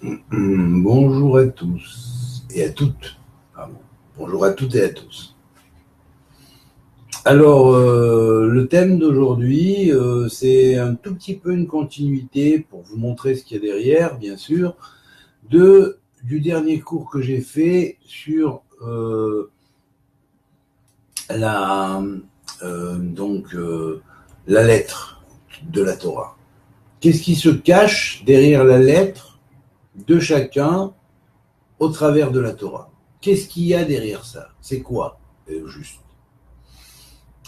Bonjour à tous et à toutes. Pardon. Bonjour à toutes et à tous. Alors, le thème d'aujourd'hui, c'est un tout petit peu une continuité pour vous montrer ce qu'il y a derrière, bien sûr, du dernier cours que j'ai fait sur la lettre de la Torah. Qu'est-ce qui se cache derrière la lettre de chacun au travers de la Torah? Qu'est-ce qu'il y a derrière ça? C'est quoi, juste?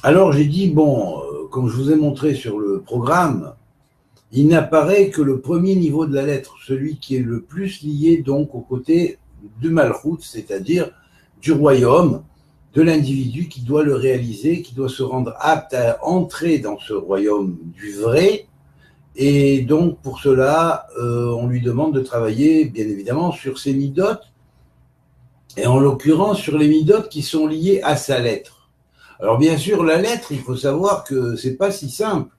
Alors j'ai dit, bon, comme je vous ai montré sur le programme, il n'apparaît que le premier niveau de la lettre, celui qui est le plus lié donc au côté de Malchut, c'est-à-dire du royaume, de l'individu qui doit le réaliser, qui doit se rendre apte à entrer dans ce royaume du vrai. Et donc pour cela, on lui demande de travailler bien évidemment sur ses midotes, et en l'occurrence sur les midotes qui sont liées à sa lettre. Alors bien sûr, la lettre, il faut savoir que c'est pas si simple.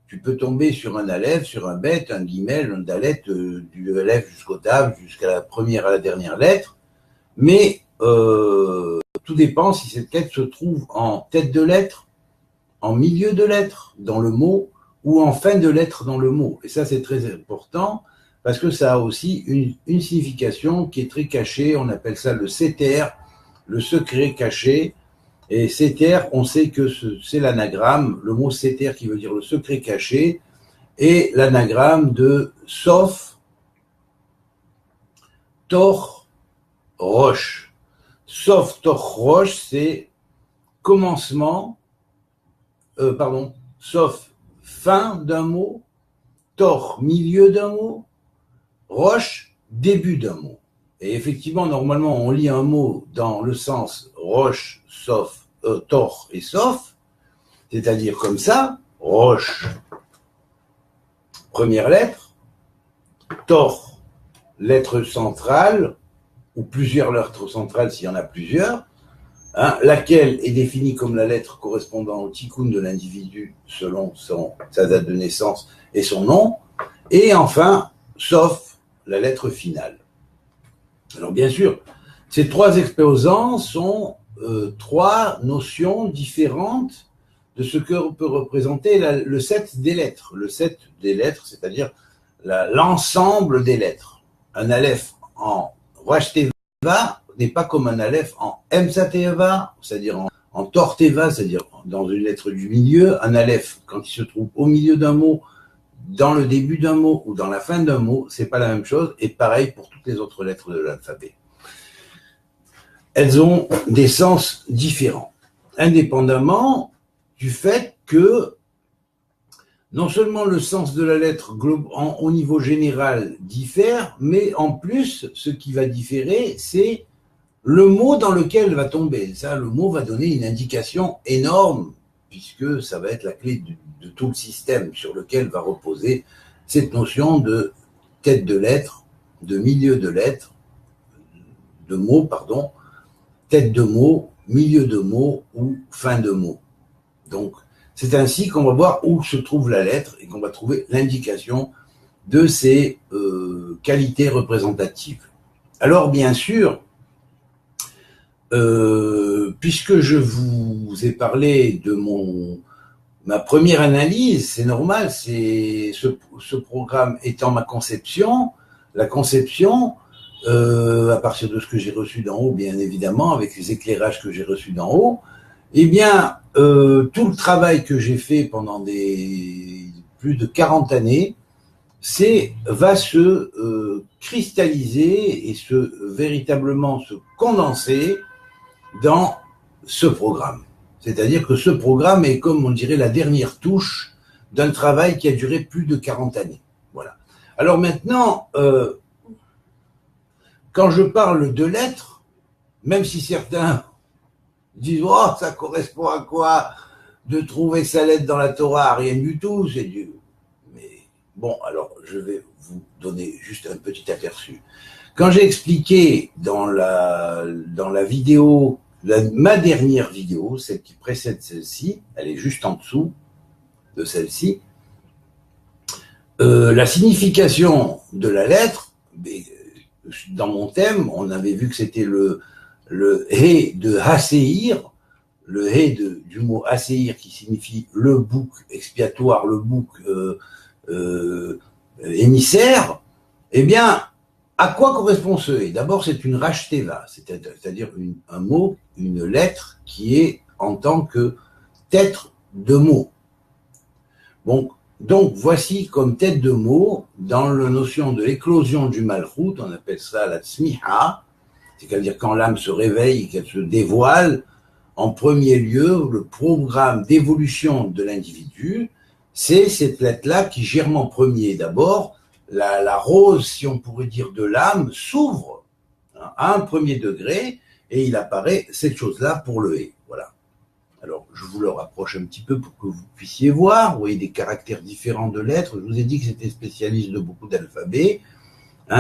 Tu peux tomber sur un aleph, sur un bet, un guimel, un dalet, du aleph jusqu'au tav, jusqu'à la première à la dernière lettre, mais tout dépend si cette lettre se trouve en tête de lettre, en milieu de lettre dans le mot, ou en fin de lettre dans le mot. Et ça, c'est très important, parce que ça a aussi une signification qui est très cachée, on appelle ça le seter, le secret caché. Et seter, on sait que c'est l'anagramme, le mot seter qui veut dire le secret caché, et l'anagramme de Sof, Tor, Roche. Sof, Tor, Roche, c'est commencement, Sof, fin d'un mot, Tor, milieu d'un mot, Roche, début d'un mot. Et effectivement, normalement, on lit un mot dans le sens Roche, Sof, Tor et Sof, c'est-à-dire comme ça, Roche, première lettre, Tor, lettre centrale, ou plusieurs lettres centrales s'il y en a plusieurs, laquelle est définie comme la lettre correspondant au tikkun de l'individu selon sa date de naissance et son nom, et enfin, Sof, la lettre finale. Alors bien sûr, ces trois exposants sont trois notions différentes de ce que peut représenter le set des lettres. Le set des lettres, c'est-à-dire l'ensemble des lettres. Un aleph en Rosh Teva n'est pas comme un aleph en Emsa Teva, c'est-à-dire en Tor Teva, c'est-à-dire dans une lettre du milieu. Un aleph, quand il se trouve au milieu d'un mot, dans le début d'un mot ou dans la fin d'un mot, c'est pas la même chose, et pareil pour toutes les autres lettres de l'alphabet. Elles ont des sens différents, indépendamment du fait que non seulement le sens de la lettre au niveau général diffère, mais en plus, ce qui va différer, c'est le mot dans lequel elle va tomber. Ça, le mot va donner une indication énorme, puisque ça va être la clé de tout le système sur lequel va reposer cette notion de tête de lettre, de milieu de lettre, de mot, pardon, tête de mot, milieu de mot ou fin de mot. Donc, c'est ainsi qu'on va voir où se trouve la lettre et qu'on va trouver l'indication de ses qualités représentatives. Alors, bien sûr, puisque je vous ai parlé de ma première analyse, c'est normal, c'est ce programme étant ma conception, la conception, à partir de ce que j'ai reçu d'en haut, bien évidemment, avec les éclairages que j'ai reçus d'en haut, eh bien, tout le travail que j'ai fait pendant plus de 40 années, va se cristalliser et véritablement se condenser dans ce programme. C'est-à-dire que ce programme est, comme on dirait, la dernière touche d'un travail qui a duré plus de 40 années. Voilà. Alors maintenant, quand je parle de lettres, même si certains disent « Oh, ça correspond à quoi de trouver sa lettre dans la Torah ?» Rien du tout, c'est du... Mais bon, alors je vais vous donner juste un petit aperçu. Quand j'ai expliqué dans la vidéo, ma dernière vidéo, celle qui précède celle-ci, elle est juste en dessous de celle-ci, la signification de la lettre, dans mon thème, on avait vu que c'était le He de Haseir, le He du mot Haseir qui signifie le bouc expiatoire, le bouc émissaire. Eh bien, à quoi correspond ce He? D'abord, c'est une Rashteva, c'est-à-dire un mot, une lettre qui est en tant que tête de mot. Bon, donc, voici comme tête de mot, dans la notion de l'éclosion du Malchut, on appelle ça la Tzmiha, c'est-à-dire quand l'âme se réveille, qu'elle se dévoile, en premier lieu, le programme d'évolution de l'individu, c'est cette lettre-là qui germe en premier. D'abord, la rose, si on pourrait dire, de l'âme s'ouvre à un premier degré et il apparaît cette chose-là pour le He. Voilà. Alors, je vous le rapproche un petit peu pour que vous puissiez voir. Vous voyez des caractères différents de lettres. Je vous ai dit que c'était spécialiste de beaucoup d'alphabets.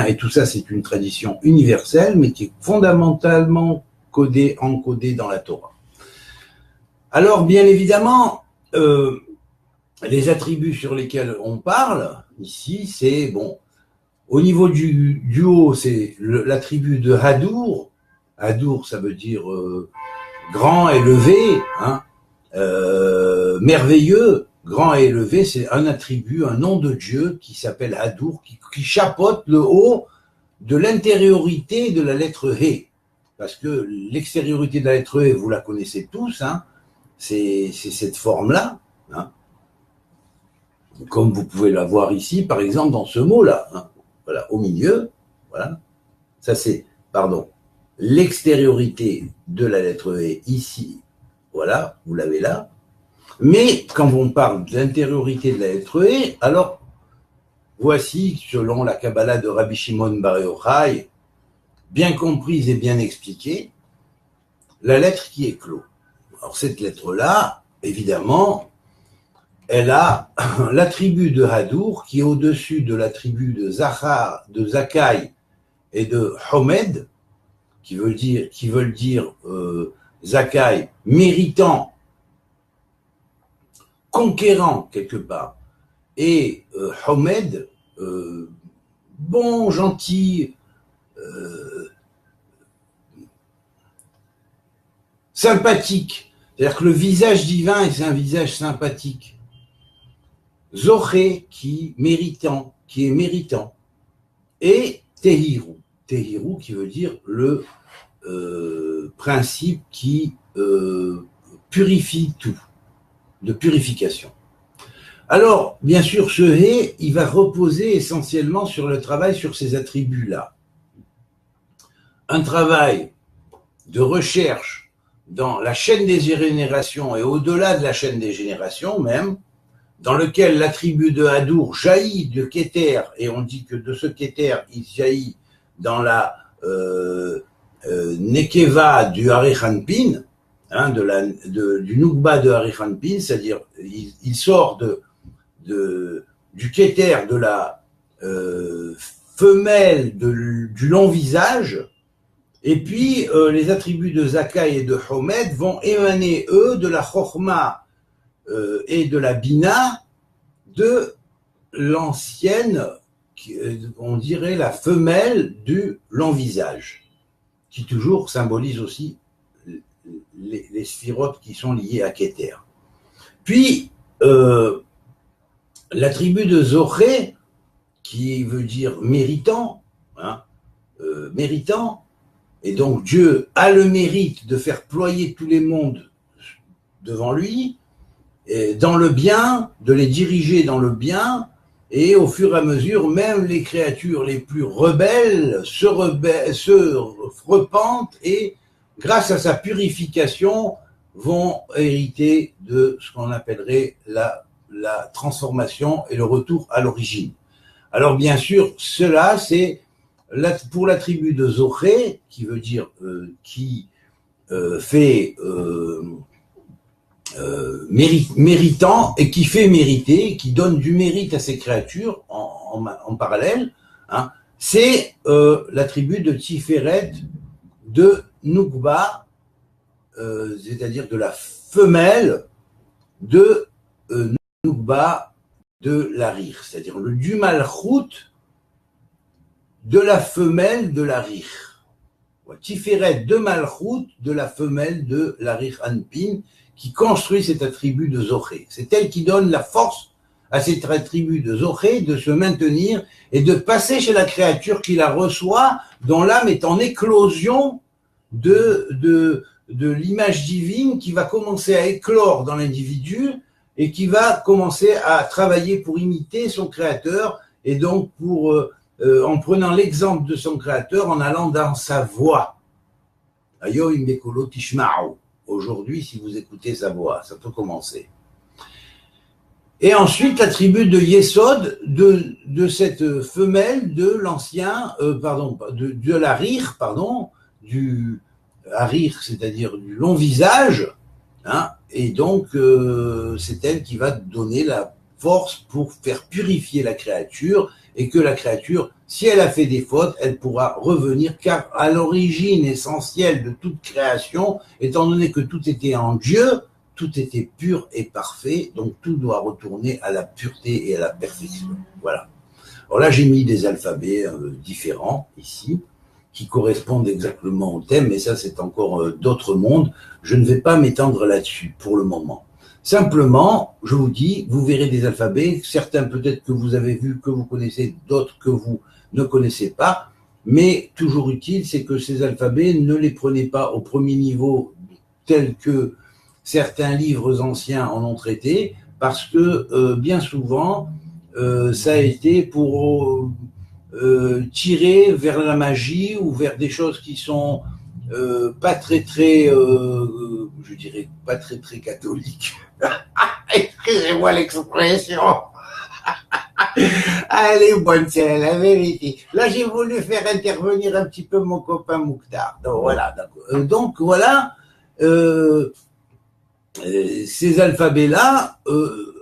Et tout ça, c'est une tradition universelle, mais qui est fondamentalement encodée dans la Torah. Alors, bien évidemment, les attributs sur lesquels on parle ici, c'est, bon, au niveau du haut, c'est l'attribut de Hadour. Hadour, ça veut dire grand, élevé, merveilleux. Grand et élevé, c'est un attribut, un nom de Dieu qui s'appelle Hadour, qui chapeaute le haut de l'intériorité de la lettre He. Parce que l'extériorité de la lettre He, vous la connaissez tous, c'est cette forme-là, comme vous pouvez la voir ici, par exemple, dans ce mot-là. Voilà, au milieu, voilà. Ça, c'est, l'extériorité de la lettre E ici, voilà, vous l'avez là. Mais quand on parle de l'intériorité de la lettre E, alors, voici, selon la Kabbalah de Rabbi Shimon Bar Yochai, bien comprise et bien expliquée, la lettre qui éclot. Alors, cette lettre-là, évidemment, elle a l'attribut de Hadour qui est au-dessus de l'attribut de Zachar, de Zakai et de Homed, qui veulent dire Zakai, méritant, conquérant quelque part, et Homed, bon, gentil, sympathique. C'est-à-dire que le visage divin, c'est un visage sympathique. Zoché, qui est méritant. Et Tehiru. Tehiru qui veut dire le principe qui purifie tout, de purification. Alors, bien sûr, ce He, il va reposer essentiellement sur le travail sur ces attributs-là. Un travail de recherche dans la chaîne des générations et au-delà de la chaîne des générations même, dans lequel l'attribut de Hadour jaillit de Keter, et on dit que de ce Keter, il jaillit dans la Nekeva du Harichanpin, du Nukba de Harichanpin, c'est-à-dire il sort du Keter de la femelle du long visage, et puis les attributs de Zakai et de Homed vont émaner, eux, de la Chochma et de la Bina de l'ancienne, on dirait la femelle du long visage, qui toujours symbolise aussi les sphirotes qui sont liées à Keter. Puis, l'attribut de Zoché, qui veut dire méritant, méritant, et donc Dieu a le mérite de faire ployer tous les mondes devant lui, et dans le bien, de les diriger dans le bien, et au fur et à mesure, même les créatures les plus rebelles se repentent et, grâce à sa purification, vont hériter de ce qu'on appellerait la transformation et le retour à l'origine. Alors bien sûr, cela c'est pour l'attribut de Zoché, qui veut dire qui fait méritant et qui fait mériter, qui donne du mérite à ses créatures en parallèle, c'est l'attribut de Tiferet de Nukba, c'est-à-dire de la femelle de Nukba de l'Arir, c'est-à-dire du Malchut de la femelle de la Rih. Tiferet de Malchut de la femelle de la Rih Anpin qui construit cet attribut de Zoché. C'est elle qui donne la force à cet attribut de Zoché de se maintenir et de passer chez la créature qui la reçoit, dont l'âme est en éclosion de l'image divine qui va commencer à éclore dans l'individu et qui va commencer à travailler pour imiter son créateur et donc en prenant l'exemple de son créateur, en allant dans sa voix. Aujourd'hui, si vous écoutez sa voix, ça peut commencer. Et ensuite, l'attribut de Yesod, de cette femelle de l'ancien, de la Rih, du Harir, c'est-à-dire du long visage, hein, et donc c'est elle qui va donner la force pour faire purifier la créature, et que la créature, si elle a fait des fautes, elle pourra revenir, car à l'origine essentielle de toute création, étant donné que tout était en Dieu, tout était pur et parfait, donc tout doit retourner à la pureté et à la perfection. Voilà. Alors là, j'ai mis des alphabets différents ici, qui correspondent exactement au thème, mais ça, c'est encore d'autres mondes. Je ne vais pas m'étendre là-dessus pour le moment. Simplement, je vous dis, vous verrez des alphabets, certains peut-être que vous avez vus, que vous connaissez, d'autres que vous ne connaissez pas, mais toujours utile, c'est que ces alphabets, ne les prenez pas au premier niveau tel que certains livres anciens en ont traité, parce que bien souvent, ça a été pour tirer vers la magie ou vers des choses qui sont pas très, je dirais pas très catholiques. Excusez-moi l'expression. Allez, bonne, c'est la vérité. Là, j'ai voulu faire intervenir un petit peu mon copain Mouktar. Donc voilà, ces alphabets-là,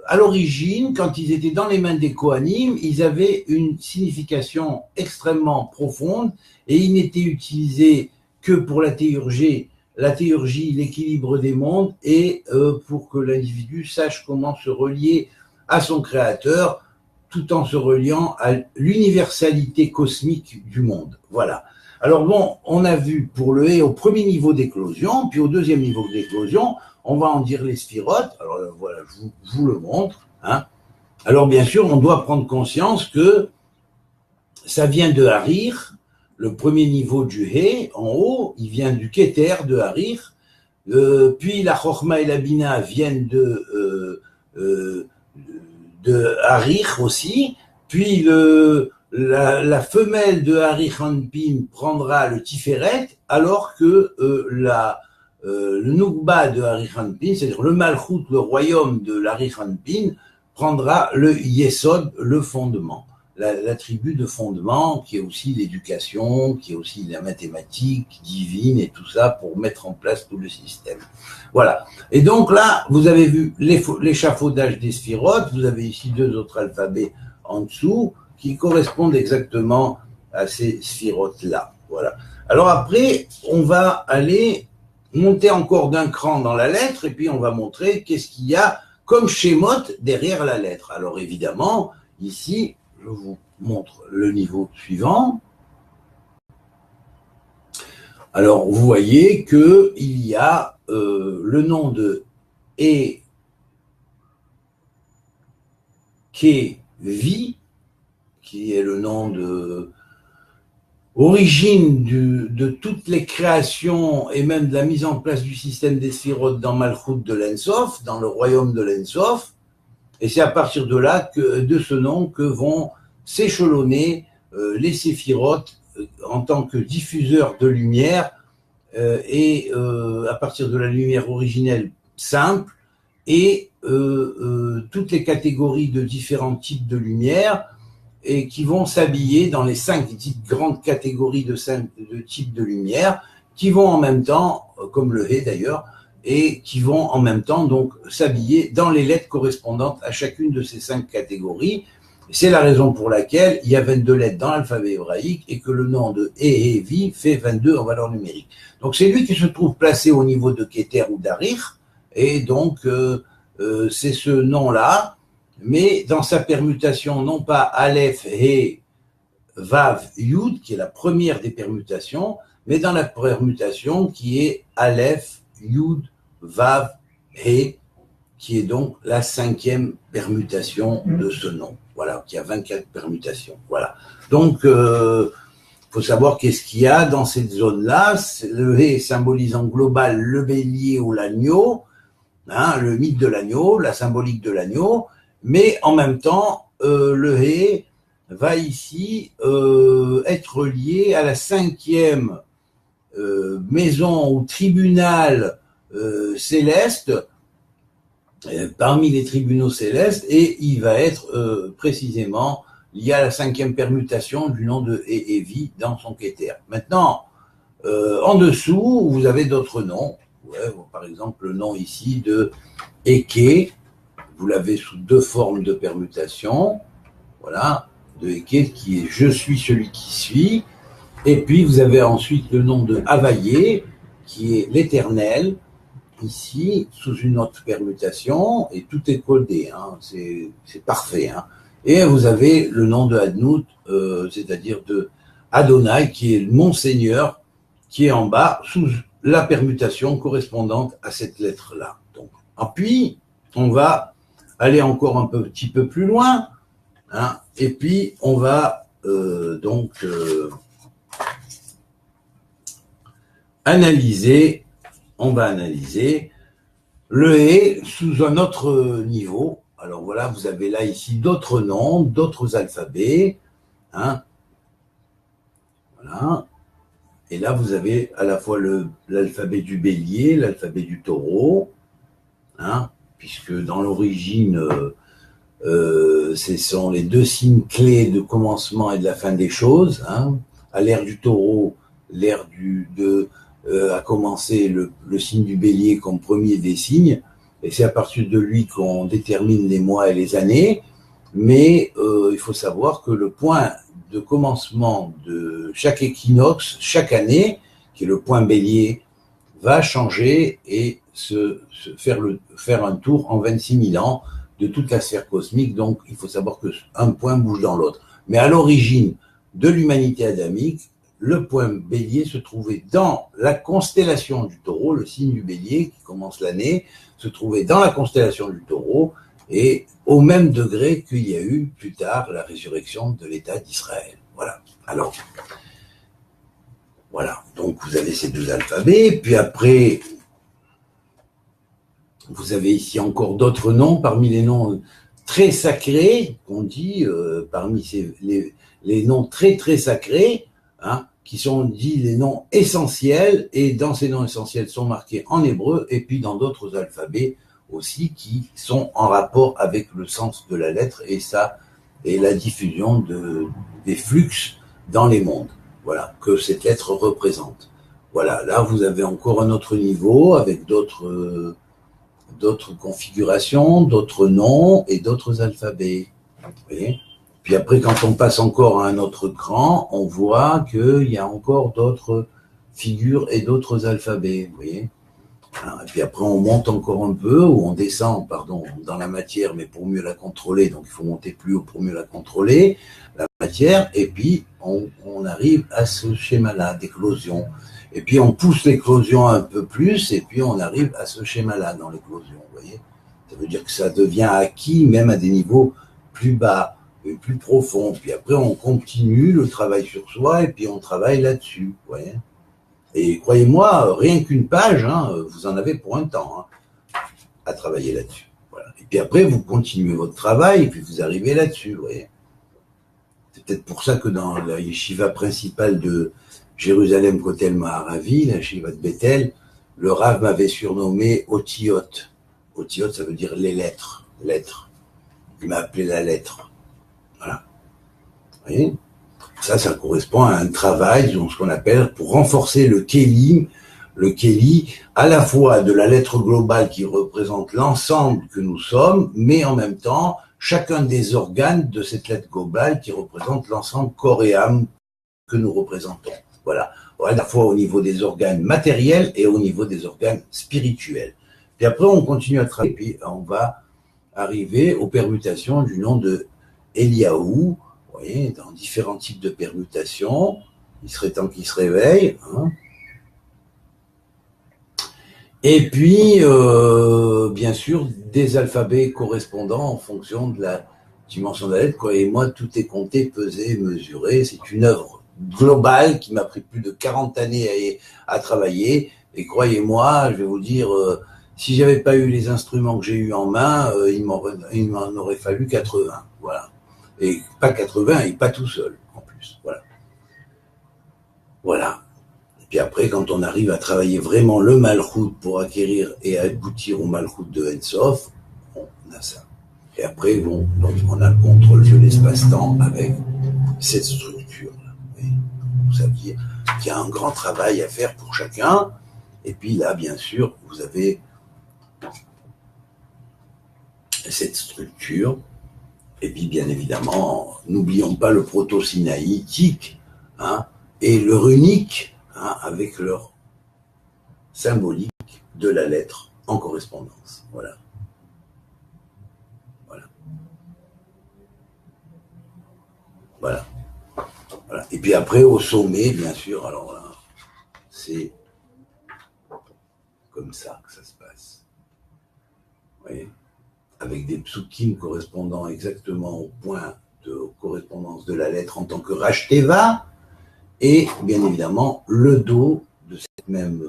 à l'origine, quand ils étaient dans les mains des Kohanim, ils avaient une signification extrêmement profonde et ils n'étaient utilisés que pour la théurgie, l'équilibre des mondes et pour que l'individu sache comment se relier à son créateur tout en se reliant à l'universalité cosmique du monde. Voilà. Alors bon, on a vu pour le Hé au premier niveau d'éclosion, puis au deuxième niveau d'éclosion, on va en dire les sphirotes. Alors voilà, je vous le montre. Hein. Alors bien sûr, on doit prendre conscience que ça vient de Harir, le premier niveau du Hé, en haut, il vient du Keter de Harir, puis la Chochma et la Bina viennent de Harir aussi, puis la femelle de Harir Anpin prendra le Tiferet, alors que le Nukba de Harir Anpin, c'est-à-dire le Malchut, le royaume de l'Harir Anpin, prendra le Yesod, le fondement, l'attribut de fondement, qui est aussi l'éducation, qui est aussi la mathématique divine et tout ça pour mettre en place tout le système. Voilà. Et donc là, vous avez vu l'échafaudage des sphirotes, vous avez ici deux autres alphabets en dessous qui correspondent exactement à ces sphirotes-là. Voilà. Alors après, on va aller monter encore d'un cran dans la lettre et puis on va montrer qu'est-ce qu'il y a comme schémote derrière la lettre. Alors évidemment, ici, je vous montre le niveau suivant. Alors, vous voyez qu'il y a le nom de Kevi, qui est le nom de origine de toutes les créations et même de la mise en place du système des sphirotes dans Malchut de l'Ensof, dans le royaume de l'Ensof. Et c'est à partir de là, de ce nom, que vont s'échelonner les séphirotes en tant que diffuseurs de lumière et à partir de la lumière originelle simple et toutes les catégories de différents types de lumière et qui vont s'habiller dans les 5 grandes catégories de types de lumière qui vont en même temps, comme le Hé d'ailleurs, et qui vont en même temps donc s'habiller dans les lettres correspondantes à chacune de ces 5 catégories. C'est la raison pour laquelle il y a 22 lettres dans l'alphabet hébraïque et que le nom de Ehevi fait 22 en valeur numérique. Donc c'est lui qui se trouve placé au niveau de Keter ou d'Harir, et donc c'est ce nom-là, mais dans sa permutation non pas Aleph, He, Vav, Yud, qui est la première des permutations, mais dans la permutation qui est Aleph, Yud, Vav, He, qui est donc la 5e permutation de ce nom. Voilà, qui a 24 permutations. Voilà. Donc, faut savoir qu'est-ce qu'il y a dans cette zone-là. Le He symbolise en global le bélier ou l'agneau, hein, le mythe de l'agneau, la symbolique de l'agneau, mais en même temps, le He va ici être lié à la 5e maison ou tribunal céleste, parmi les tribunaux célestes, et il va être précisément lié à la 5e permutation du nom de Evi dans son Keter. Maintenant, en dessous, vous avez d'autres noms. Ouais, par exemple, le nom ici de Eke, vous l'avez sous 2 formes de permutation. Voilà, de Eke qui est « je suis celui qui suis ». Et puis, vous avez ensuite le nom de Havaïe, qui est l'éternel, ici, sous une autre permutation, et tout est codé, hein, c'est parfait. Hein. Et vous avez le nom de Adnout, c'est-à-dire de Adonai, qui est mon Seigneur, qui est en bas, sous la permutation correspondante à cette lettre-là. Donc, puis, on va aller encore un petit peu plus loin, hein, et puis on va analyser le He sous un autre niveau. Alors voilà, vous avez là ici d'autres noms, d'autres alphabets, hein. Voilà. Et là, vous avez à la fois l'alphabet du bélier, l'alphabet du taureau, hein, puisque dans l'origine, ce sont les 2 signes clés de commencement et de la fin des choses. Hein. À l'ère du taureau, l'ère a commencé le signe du bélier comme premier des signes, et c'est à partir de lui qu'on détermine les mois et les années, mais il faut savoir que le point de commencement de chaque équinoxe, chaque année, qui est le point bélier, va changer et faire un tour en 26 000 ans de toute la sphère cosmique, donc il faut savoir qu'un point bouge dans l'autre. Mais à l'origine de l'humanité adamique, le point bélier se trouvait dans la constellation du taureau, le signe du bélier qui commence l'année, se trouvait dans la constellation du taureau, et au même degré qu'il y a eu plus tard la résurrection de l'État d'Israël. Voilà. Alors, voilà. Donc vous avez ces 2 alphabets, puis après, vous avez ici encore d'autres noms, parmi les noms très sacrés, qu'on dit, parmi les noms très très sacrés, hein, qui sont dits les noms essentiels, et dans ces noms essentiels sont marqués en hébreu, et puis dans d'autres alphabets aussi, qui sont en rapport avec le sens de la lettre, et la diffusion des flux dans les mondes, voilà, que cette lettre représente. Voilà, là vous avez encore un autre niveau, avec d'autres configurations, d'autres noms et d'autres alphabets. Vous voyez ? Puis après, quand on passe encore à un autre cran, on voit qu'il y a encore d'autres figures et d'autres alphabets. Vous voyez ? Et puis après, on monte encore un peu, ou on descend, pardon, dans la matière, mais pour mieux la contrôler. Donc, il faut monter plus haut pour mieux la contrôler, la matière. Et puis, on arrive à ce schéma-là d'éclosion. Et puis, on pousse l'éclosion un peu plus, et puis on arrive à ce schéma-là dans l'éclosion. Vous voyez ? Ça veut dire que ça devient acquis, même à des niveaux plus bas, et plus profonds. Puis après, on continue le travail sur soi, et puis on travaille là-dessus. Vous voyez ? Et croyez-moi, rien qu'une page, hein, vous en avez pour un temps, hein, à travailler là-dessus. Voilà. Et puis après, vous continuez votre travail, et puis vous arrivez là-dessus. Vous voyez ? C'est peut-être pour ça que dans la yeshiva principale de Jérusalem Kotel Maharavi, la yeshiva de Bethel, le Rav m'avait surnommé Otiot. Otiot, ça veut dire les lettres. Lettres. Il m'a appelé la lettre. Voilà. Vous voyez ? Ça correspond à un travail, ce qu'on appelle, pour renforcer le Kéli, à la fois de la lettre globale qui représente l'ensemble que nous sommes, mais en même temps, chacun des organes de cette lettre globale qui représente l'ensemble corps et âme que nous représentons. Voilà. À la fois au niveau des organes matériels et au niveau des organes spirituels. Puis après, on continue à travailler, puis on va arriver aux permutations du nom de Eliaou. voyez, dans différents types de permutations. Il serait temps qu'il se réveille. Hein. Et puis, bien sûr, des alphabets correspondants en fonction de la dimension de la lettre. Croyez-moi, tout est compté, pesé, mesuré. C'est une œuvre globale qui m'a pris plus de 40 années à travailler. Et croyez-moi, je vais vous dire, si j'avais pas eu les instruments que j'ai eu en main, il m'en aurait fallu 80. Voilà. Et pas 80, et pas tout seul, en plus. Voilà. Voilà. Et puis après, quand on arrive à travailler vraiment le Malchut pour acquérir et aboutir au Malchut de Ensof, on a ça. Et après, bon, donc on a le contrôle de l'espace-temps avec cette structure-là. Ça veut dire qu'il y a un grand travail à faire pour chacun. Et puis là, bien sûr, vous avez cette structure. Et puis, bien évidemment, n'oublions pas le proto-sinaïtique, hein, et le runique, hein, avec leur symbolique de la lettre en correspondance. Voilà. Voilà. Voilà. Voilà. Et puis après, au sommet, bien sûr, alors là, c'est comme ça que ça se passe. Vous voyez, avec des psukim correspondant exactement au point de correspondance de la lettre en tant que Rashteva, et bien évidemment le dos de cette même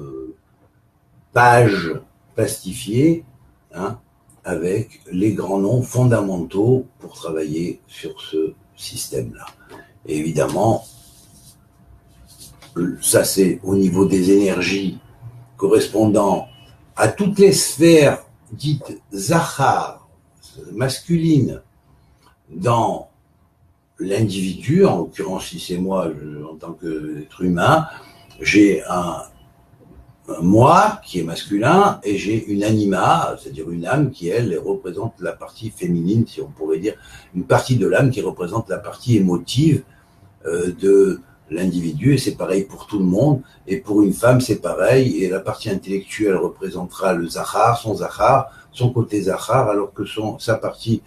page plastifiée, hein, avec les grands noms fondamentaux pour travailler sur ce système-là. Et évidemment, ça c'est au niveau des énergies correspondant à toutes les sphères dites Zachar, masculines, dans l'individu, en l'occurrence si c'est moi en tant qu'être humain, j'ai un moi qui est masculin et j'ai une anima, c'est-à-dire une âme qui elle représente la partie féminine, si on pourrait dire, une partie de l'âme qui représente la partie émotive de l'individu, et c'est pareil pour tout le monde, et pour une femme c'est pareil, et la partie intellectuelle représentera le Zachar, son côté Zachar, alors que sa partie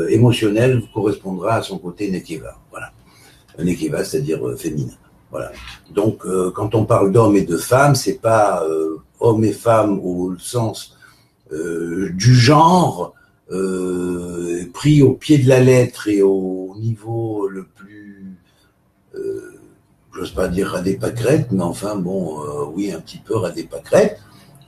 émotionnelle correspondra à son côté Nekeva. Voilà. Nekeva, c'est-à-dire féminin. Voilà. Donc, quand on parle d'hommes et de femmes, c'est pas hommes et femmes au sens du genre pris au pied de la lettre et au niveau le plus, j'ose pas dire ras des pâquerettes, mais enfin bon, oui, un petit peu ras des pâquerettes,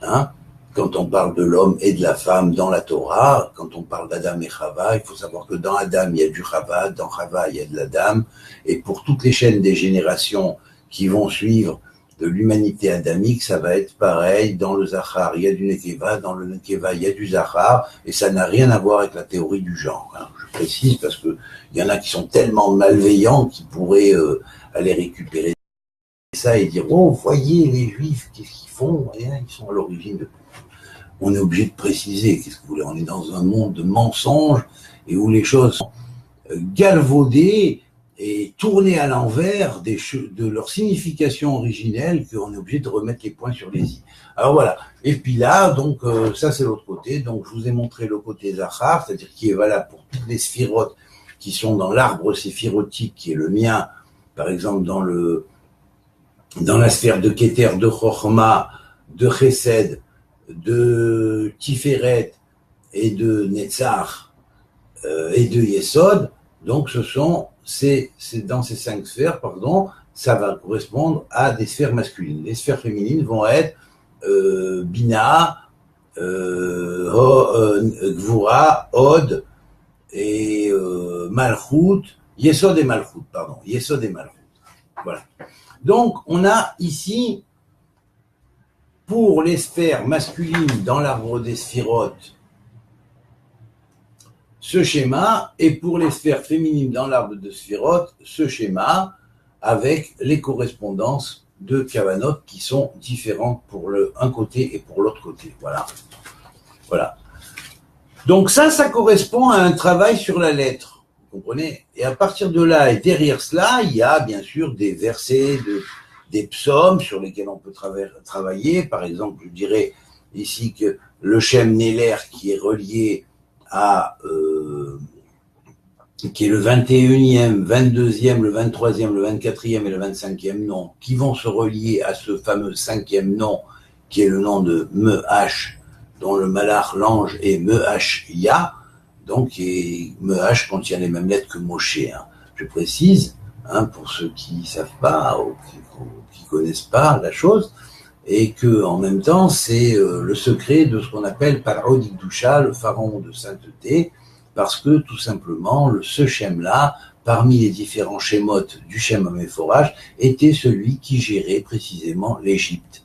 hein. Quand on parle de l'homme et de la femme dans la Torah, quand on parle d'Adam et Chava, il faut savoir que dans Adam, il y a du Chava, dans Chava, il y a de l'Adam, et pour toutes les chaînes des générations qui vont suivre de l'humanité adamique, ça va être pareil. Dans le Zachar, il y a du Nekeva, dans le Nekeva, il y a du Zachar, et ça n'a rien à voir avec la théorie du genre. Hein. Je précise parce que il y en a qui sont tellement malveillants qu'ils pourraient aller récupérer ça et dire « Oh, voyez les Juifs, qu'est-ce qu'ils font ? Ils sont à l'origine de... » On est obligé de préciser, qu'est-ce que vous voulez, on est dans un monde de mensonges et où les choses sont galvaudées et tournées à l'envers de leur signification originelle, qu'on est obligé de remettre les points sur les i. Alors voilà. Et puis là, donc, ça c'est l'autre côté. Donc, je vous ai montré le côté Zachar, c'est-à-dire qui est valable pour toutes les sphirotes qui sont dans l'arbre séphirotique, qui est le mien, par exemple, dans la sphère de Keter, de Chochma, de Chesed, de Tiferet et de Netzach et de Yesod. Donc c'est dans ces 5 sphères, ça va correspondre à des sphères masculines. Les sphères féminines vont être Bina, Gvura, Od et Malchut, Yesod et Malchut. Voilà. Donc on a ici, pour les sphères masculines dans l'arbre des sphirotes, ce schéma, et pour les sphères féminines dans l'arbre de sphirotes, ce schéma, avec les correspondances de kavanot qui sont différentes pour un côté et pour l'autre côté. Voilà. Voilà. Donc ça correspond à un travail sur la lettre. Vous comprenez ? Et à partir de là, et derrière cela, il y a bien sûr des versets, des psaumes sur lesquels on peut travailler. Par exemple, je dirais ici que le Shem Neler qui est relié à qui est le 21e, 22e, le 23e, le 24e et le 25e nom, qui vont se relier à ce fameux 5e nom, qui est le nom de Meh, dont le malach, l'ange, est Meh-Ya, donc Meh contient les mêmes lettres que Moshe. Hein. Je précise, hein, pour ceux qui ne savent pas ou qui connaissent pas la chose, et que en même temps, c'est le secret de ce qu'on appelle Paro d'Ikdusha, le pharaon de sainteté, parce que tout simplement, ce Shem-là, parmi les différents Shemotes du Shem Hamephorach, était celui qui gérait précisément l'Égypte.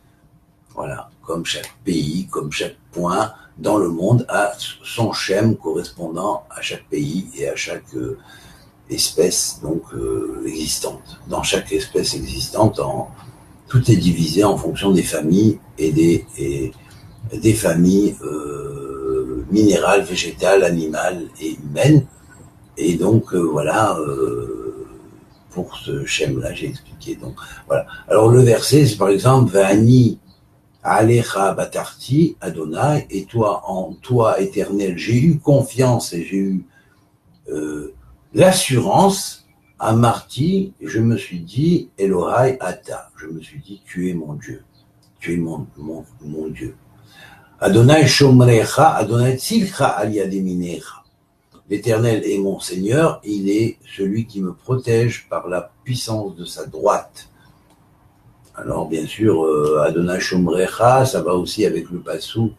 Voilà, comme chaque pays, comme chaque point dans le monde a son Shem correspondant à chaque pays et à chaque espèce donc existante. Dans chaque espèce existante, tout est divisé en fonction des familles et des familles minérales, végétales, animales et humaines. Et donc voilà, pour ce Shem-là, j'ai expliqué. Donc voilà. Alors le verset, c'est par exemple Va'ani Alecha Batarti Adonai, et toi, en toi, Éternel, j'ai eu confiance et j'ai eu l'assurance. Amarti, je me suis dit Elohai Ata, je me suis dit tu es mon Dieu, tu es mon Dieu. Adonai Shomrecha, Adonai Tzilcha Aliademinecha. L'Éternel est mon Seigneur, il est celui qui me protège par la puissance de sa droite. Alors bien sûr, Adonai Shomrecha, ça va aussi avec le passouk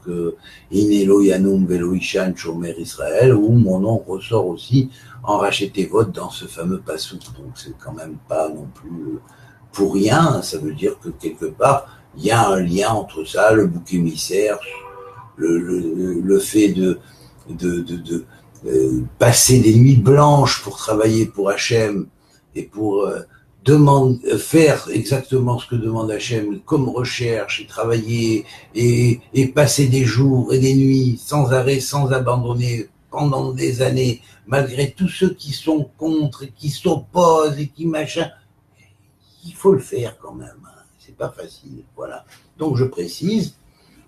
Inelo Yanum Velo Ishan Shomer Israël, où mon nom ressort aussi en racheté vote dans ce fameux passouk. Donc c'est quand même pas non plus pour rien, ça veut dire que quelque part, il y a un lien entre ça, le bouc émissaire, le fait de passer des nuits blanches pour travailler pour Hachem et pour faire exactement ce que demande Hachem comme recherche et travailler et passer des jours et des nuits sans arrêt, sans abandonner pendant des années, malgré tous ceux qui sont contre et qui s'opposent et qui machin, il faut le faire quand même, hein. C'est pas facile, voilà. Donc je précise,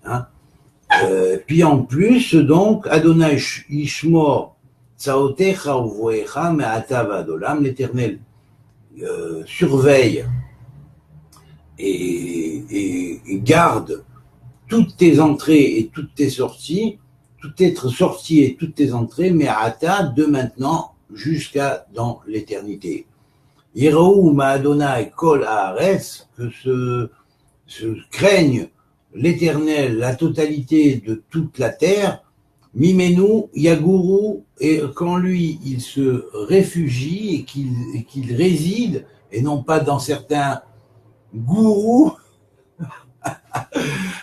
hein. Puis en plus, donc, Adonai Ishmor Tsaotecha Uvoecha Me'ata V'Adolam, l'Éternel surveille et garde toutes tes entrées et toutes tes sorties, toutes tes sorties et toutes tes entrées, mais Ata, de maintenant jusqu'à dans l'éternité. Yeraou Ma'adonai Kol Haaretz, que se craigne l'Éternel, la totalité de toute la terre, Mimenu, Yaguru, et quand lui, il se réfugie et qu'il réside, et non pas dans certains gourous,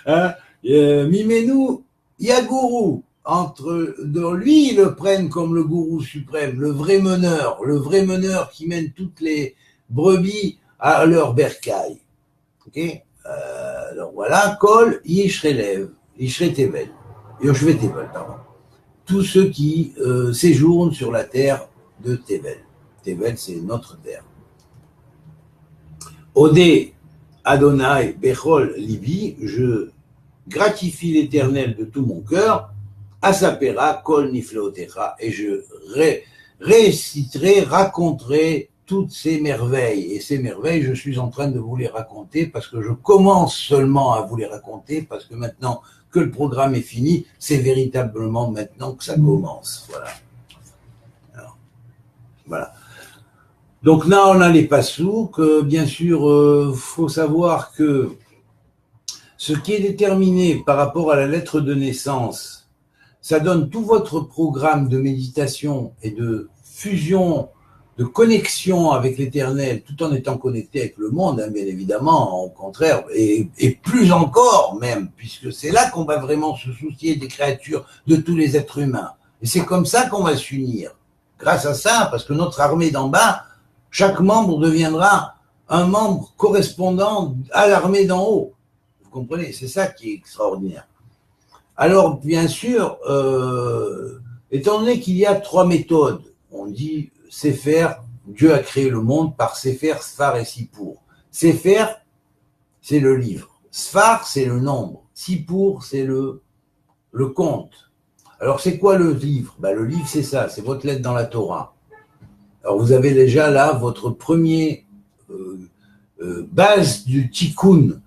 hein, Mimenu, Yaguru, dans lui, ils le prennent comme le gourou suprême, le vrai meneur qui mène toutes les brebis à leur bercail. Ok? Alors voilà, Kol Yishrelev, Yishretevel, Yoshvetevel, pardon. Tous ceux qui séjournent sur la terre de Tevel. Tevel, c'est notre terre. Odé Adonai Bechol Libi, je gratifie l'Éternel de tout mon cœur, Asapera Kol Nifleotecha, et je réciterai, raconterai toutes ces merveilles. Et ces merveilles, je suis en train de vous les raconter parce que je commence seulement à vous les raconter parce que maintenant que le programme est fini, c'est véritablement maintenant que ça commence. Voilà. Alors, voilà. Donc là, on a les passouks. Bien sûr, faut savoir que ce qui est déterminé par rapport à la lettre de naissance, ça donne tout votre programme de méditation et de fusion, de connexion avec l'Éternel, tout en étant connecté avec le monde, hein, bien évidemment, au contraire, et plus encore même, puisque c'est là qu'on va vraiment se soucier des créatures, de tous les êtres humains. Et c'est comme ça qu'on va s'unir. Grâce à ça, parce que notre armée d'en bas, chaque membre deviendra un membre correspondant à l'armée d'en haut. Vous comprenez? C'est ça qui est extraordinaire. Alors, bien sûr, étant donné qu'il y a 3 méthodes, on dit Sefer, Dieu a créé le monde par Sefer, Sfar et Sipour. Sefer, c'est le livre. Sfar, c'est le nombre. Sipour, c'est le compte. Alors, c'est quoi le livre? Le livre, c'est ça, c'est votre lettre dans la Torah. Alors vous avez déjà là votre premier base du tikkun.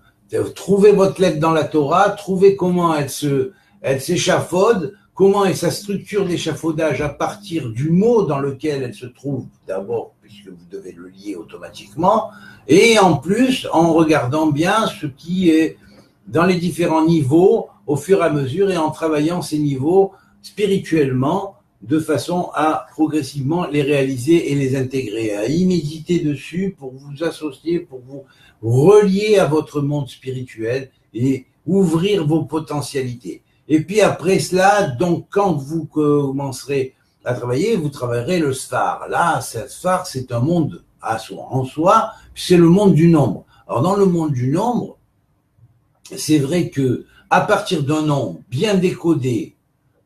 Trouvez votre lettre dans la Torah, trouvez comment elle s'échafaude, comment est sa structure d'échafaudage à partir du mot dans lequel elle se trouve d'abord, puisque vous devez le lier automatiquement, et en plus en regardant bien ce qui est dans les différents niveaux au fur et à mesure et en travaillant ces niveaux spirituellement de façon à progressivement les réaliser et les intégrer, à y méditer dessus pour vous associer, pour vous relier à votre monde spirituel et ouvrir vos potentialités. Et puis après cela, donc quand vous commencerez à travailler, vous travaillerez le Sfar. Là, ce Sfar, c'est un monde en soi, c'est le monde du nombre. Alors dans le monde du nombre, c'est vrai que à partir d'un nombre bien décodé,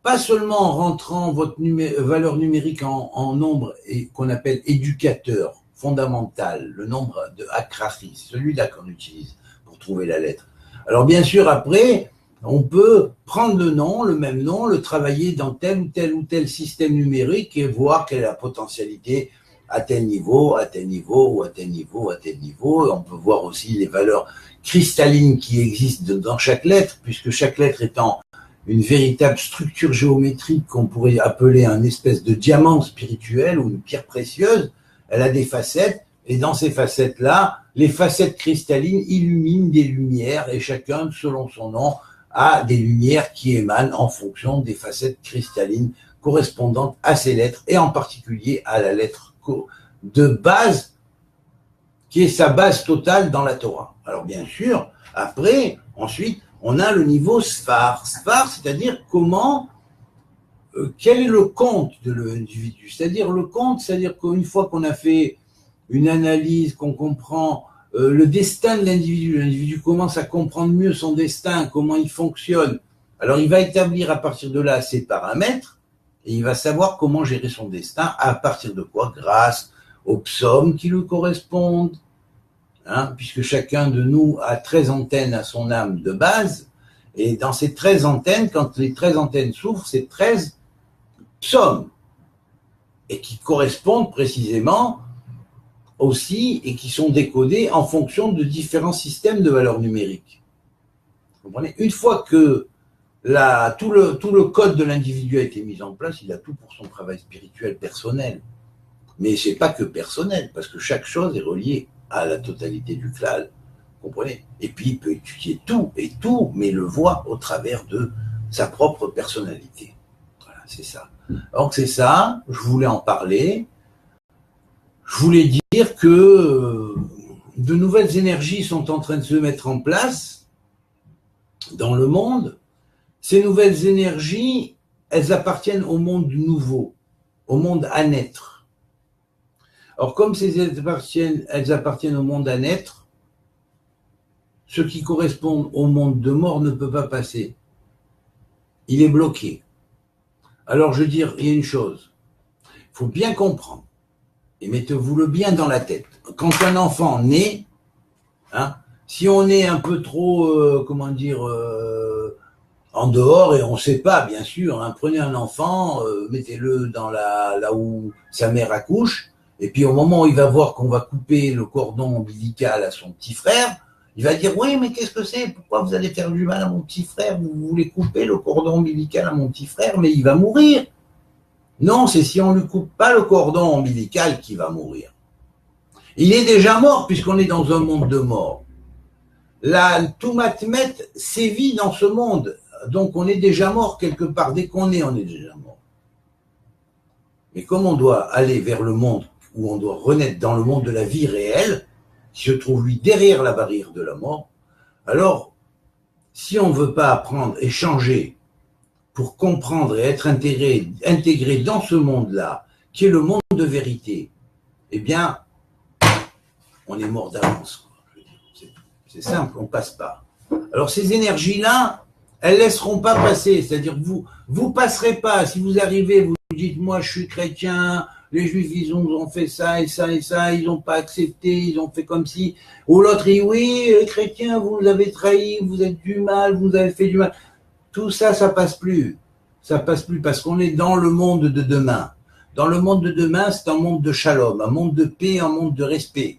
pas seulement en rentrant votre valeur numérique en nombre et qu'on appelle éducateur fondamental, le nombre de Akrachi, c'est celui-là qu'on utilise pour trouver la lettre. Alors bien sûr, après, on peut prendre le nom, le même nom, le travailler dans tel ou tel système numérique et voir quelle est la potentialité à tel niveau, à tel niveau, ou à tel niveau, à tel niveau. Et on peut voir aussi les valeurs cristallines qui existent dans chaque lettre, puisque chaque lettre étant une véritable structure géométrique qu'on pourrait appeler un espèce de diamant spirituel ou une pierre précieuse, elle a des facettes, et dans ces facettes-là, les facettes cristallines illuminent des lumières, et chacun, selon son nom, a des lumières qui émanent en fonction des facettes cristallines correspondantes à ces lettres, et en particulier à la lettre de base, qui est sa base totale dans la Torah. Alors bien sûr, après, ensuite, on a le niveau Sfar. Sfar, c'est-à-dire quel est le compte de l'individu. C'est-à-dire le compte, c'est-à-dire qu'une fois qu'on a fait une analyse, qu'on comprend le destin de l'individu commence à comprendre mieux son destin, comment il fonctionne. Alors il va établir à partir de là ses paramètres et il va savoir comment gérer son destin, à partir de quoi? Grâce aux psaumes qui lui correspondent, puisque chacun de nous a 13 antennes à son âme de base, et dans ces 13 antennes, quand les 13 antennes s'ouvrent, c'est 13 psaumes, et qui correspondent précisément aussi, et qui sont décodés en fonction de différents systèmes de valeurs numériques. Vous comprenez? Une fois que tout le code de l'individu a été mis en place, il a tout pour son travail spirituel personnel. Mais c'est pas que personnel, parce que chaque chose est reliée à la totalité du klal, vous comprenez? Et puis il peut étudier tout, mais le voit au travers de sa propre personnalité. Voilà, c'est ça. Donc c'est ça, je voulais en parler. Je voulais dire que de nouvelles énergies sont en train de se mettre en place dans le monde. Ces nouvelles énergies, elles appartiennent au monde nouveau, au monde à naître. Alors, comme elles appartiennent au monde à naître, ce qui correspond au monde de mort ne peut pas passer. Il est bloqué. Alors, je veux dire, il y a une chose. Il faut bien comprendre, et mettez-vous-le bien dans la tête. Quand un enfant naît, si on est un peu trop, en dehors, et on ne sait pas, bien sûr, prenez un enfant, mettez-le dans là où sa mère accouche, et puis au moment où il va voir qu'on va couper le cordon ombilical à son petit frère, il va dire « Oui, mais qu'est-ce que c'est? Pourquoi vous allez faire du mal à mon petit frère? Vous voulez couper le cordon ombilical à mon petit frère, mais il va mourir. » Non, c'est si on ne lui coupe pas le cordon ombilical qu'il va mourir. Il est déjà mort puisqu'on est dans un monde de mort. La Toumatmet sévit dans ce monde, donc on est déjà mort quelque part. Dès qu'on est, on est déjà mort. Mais comme on doit aller vers le monde où on doit renaître dans le monde de la vie réelle, qui se trouve lui derrière la barrière de la mort, alors si on ne veut pas apprendre et changer pour comprendre et être intégré dans ce monde-là, qui est le monde de vérité, eh bien, on est mort d'avance. C'est simple, on ne passe pas. Alors ces énergies-là, elles ne laisseront pas passer. C'est-à-dire que vous ne passerez pas. Si vous arrivez, vous dites, moi je suis chrétien, les juifs ils ont fait ça et ça et ça, ils n'ont pas accepté, ils ont fait comme si. Ou l'autre dit, oui, les chrétiens, vous nous avez trahis, vous êtes du mal, vous avez fait du mal. Tout ça, ça passe plus. Ça passe plus parce qu'on est dans le monde de demain. Dans le monde de demain, c'est un monde de shalom, un monde de paix, un monde de respect.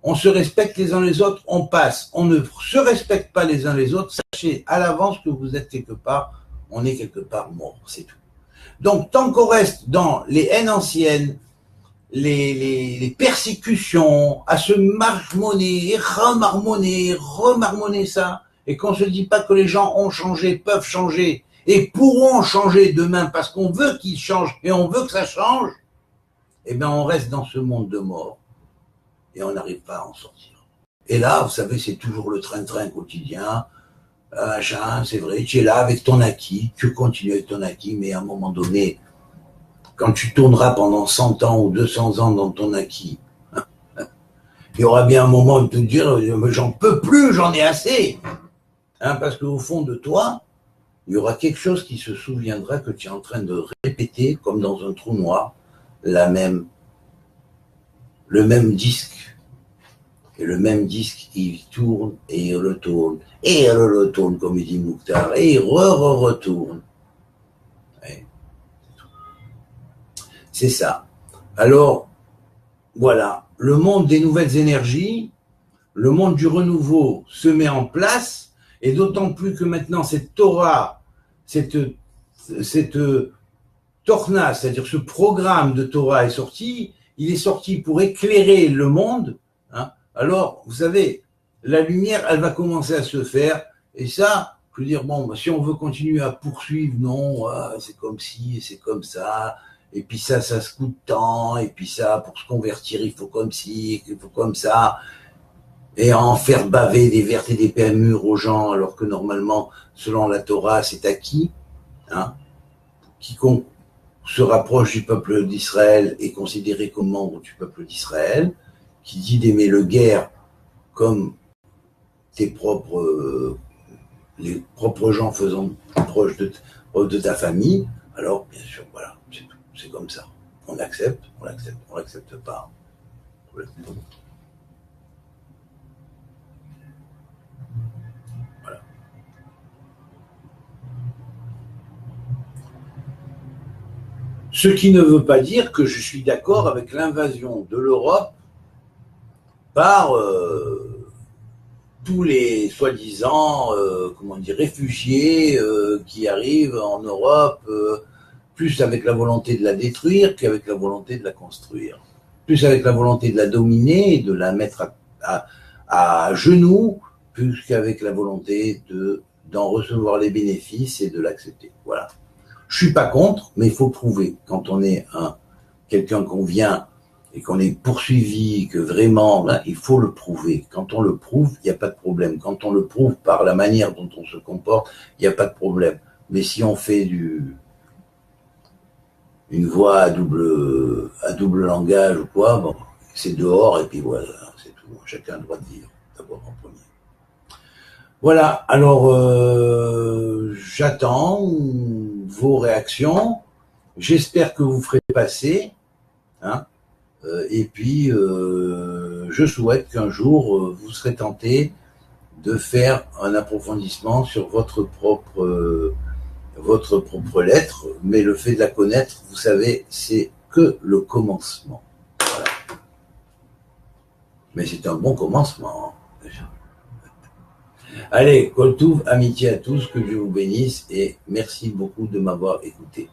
On se respecte les uns les autres, on passe. On ne se respecte pas les uns les autres. Sachez à l'avance que vous êtes quelque part, on est quelque part mort, c'est tout. Donc, tant qu'on reste dans les haines anciennes, les persécutions, à se marmonner, remarmonner ça, et qu'on se dit pas que les gens ont changé, peuvent changer, et pourront changer demain parce qu'on veut qu'ils changent et on veut que ça change, eh bien on reste dans ce monde de mort et on n'arrive pas à en sortir. Et là, vous savez, c'est toujours le train-train quotidien, c'est vrai, tu es là avec ton acquis, tu continues avec ton acquis, mais à un moment donné, quand tu tourneras pendant 100 ans ou 200 ans dans ton acquis, il y aura bien un moment de te dire, j'en peux plus, j'en ai assez. Parce qu'au fond de toi, il y aura quelque chose qui se souviendra que tu es en train de répéter, comme dans un trou noir, le même disque. Et le même disque, il tourne et il retourne, et il retourne, comme il dit Mouktar, et il retourne. Ouais. C'est ça. Alors, voilà, le monde des nouvelles énergies, le monde du renouveau se met en place, et d'autant plus que maintenant cette Torah, cette Torna, c'est-à-dire ce programme de Torah est sorti, il est sorti pour éclairer le monde. Alors, vous savez, la lumière, elle va commencer à se faire, et ça, je veux dire, bon, si on veut continuer à poursuivre, non, c'est comme ci, c'est comme ça, et puis ça se coûte tant, et puis ça, pour se convertir, il faut comme ci, il faut comme ça, et en faire baver des vertes et des PMU aux gens, alors que normalement, selon la Torah, c'est acquis. Quiconque se rapproche du peuple d'Israël est considéré comme membre du peuple d'Israël, qui dit d'aimer le guerre comme les propres gens faisant proche de ta famille, alors bien sûr, voilà, c'est tout, c'est comme ça. On l'accepte pas. Voilà. Ce qui ne veut pas dire que je suis d'accord avec l'invasion de l'Europe par tous les soi-disant réfugiés qui arrivent en Europe, plus avec la volonté de la détruire qu'avec la volonté de la construire, plus avec la volonté de la dominer et de la mettre à genoux, plus qu'avec la volonté d'en recevoir les bénéfices et de l'accepter. Voilà. Je suis pas contre, mais il faut prouver. Quand on est quelqu'un qu'on vient et qu'on est poursuivi, que vraiment, il faut le prouver. Quand on le prouve, il n'y a pas de problème. Quand on le prouve par la manière dont on se comporte, il n'y a pas de problème. Mais si on fait une voix à double langage ou quoi, bon, c'est dehors et puis voilà, c'est tout. Chacun a le droit de vivre, d'abord en premier. Voilà, alors j'attends vos réactions. J'espère que vous ferez passer. Et puis, je souhaite qu'un jour, vous serez tenté de faire un approfondissement sur votre propre lettre. Mais le fait de la connaître, vous savez, c'est que le commencement. Voilà. Mais c'est un bon commencement, déjà. Allez, Kol Touv, amitié à tous, que Dieu vous bénisse et merci beaucoup de m'avoir écouté.